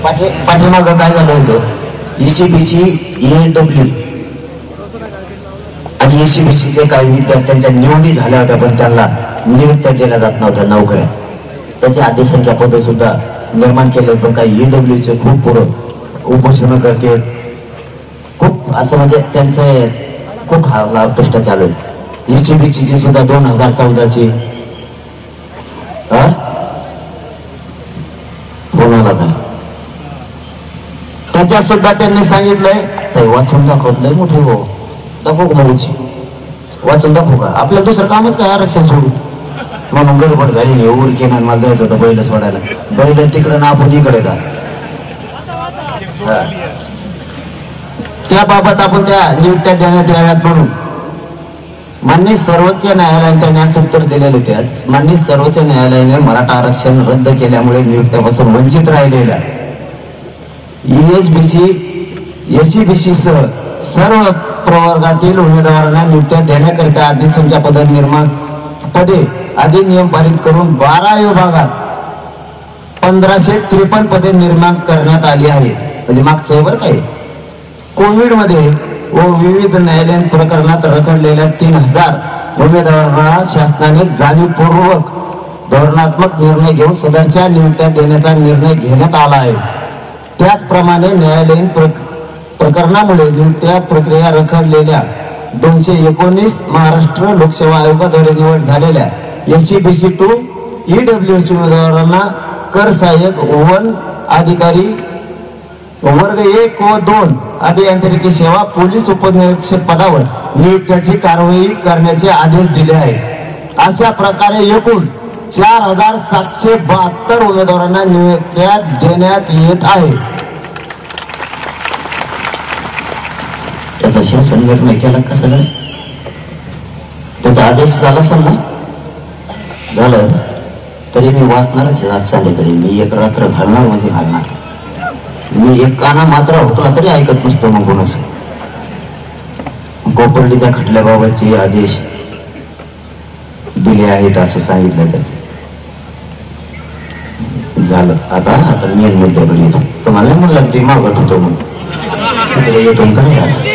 पाठीमागं काय झालं होतं, ECBC ENW आणि ECBCचे काही विद्यार्थ्यांच्या निवडी झाल्या होत्या, पण त्यांना नियुक्त्या दिल्या जात नव्हत्या नोकऱ्या. त्याची आदेशसंख्या पद सुद्धा निर्माण केले, पण काही EWचे खूप पुरं उपोषण करते, खूप असं म्हणजे त्यांचे खूप प्रश्न चालू आहेत. ECBCची सुद्धा 2014ची कोणाला था त्याच्या सुद्धा त्यांनी सांगितलंय, तर वाचून दाखवलंय मोठे हो, दाखवू का मग वाचून दाखवू का, आपल्याला दुसरं कामच काय आरक्षण सोडू म्हणून गडबड झाली नाही. उरके ना मला जायचं होतं बैल सोडायला, बैल तिकडं ना आपण इकडे जा. त्याबाबत आपण त्या नियुक्त्या देण्यात याव्यात म्हणून माननीय सर्वोच्च न्यायालयाने त्यांनी असं उत्तर दिलेलं त्यात. माननीय सर्वोच्च न्यायालयाने मराठा आरक्षण रद्द केल्यामुळे नियुक्त्यापासून वंचित राहिलेल्या ESBC SCBC सह सर्व प्रवर्गातील उमेदवारांना नियुक्त्या देण्याकरिता आदेशसंख्या पदे अधिनियम पारित करून 12 विभागात 1553 पदे निर्माण करण्यात आली आहेत. म्हणजे मागचं बरं काय, कोविडमध्ये व विविध न्यायालयीन प्रकरणात रखडलेल्या 3000 उमेदवारांना शासनाने जाणीवपूर्वक धोरणात्मक निर्णय घेऊन सदरच्या नियुक्त्या देण्याचा निर्णय घेण्यात आला आहे. त्याचप्रमाणे न्यायालयीन प्रकरणामुळे नियुक्त्या प्रक्रिया रखडलेल्या 219 महाराष्ट्र लोकसेवा आयोगाद्वारे निवड झालेल्या SCBC to EWS उमेदवारांना कर सहाय्यक वन अधिकारी वर्ग 1 व 2 अभियांत्रिकी सेवा पोलीस उपनिरीक्षक पदावर नियुक्त्याची कारवाई करण्याचे आदेश दिले आहेत. अशा प्रकारे एकूण 4772 उमेदवारांना नियुक्त्या देण्यात येत आहे. त्याचा शासन निर्णय केला कसं काय, त्याचा आदेश झाला असेल ना, झालं तरी मी वाचणारच आज संध्याकाळी. मी एक रात्र घालणार म्हणजे घालणार. मी एक काना मात्र हुकला तरी ऐकत नसतो. मग कोणाच कोपर्डीच्या खटल्याबाबतचे आदेश दिले आहेत असं सांगितलं तर झालं. आता मेन मुद्द्याकडे येतो. तुम्हाला म्हणलं ते मागत होतो मग तिकडे येतो का नाही.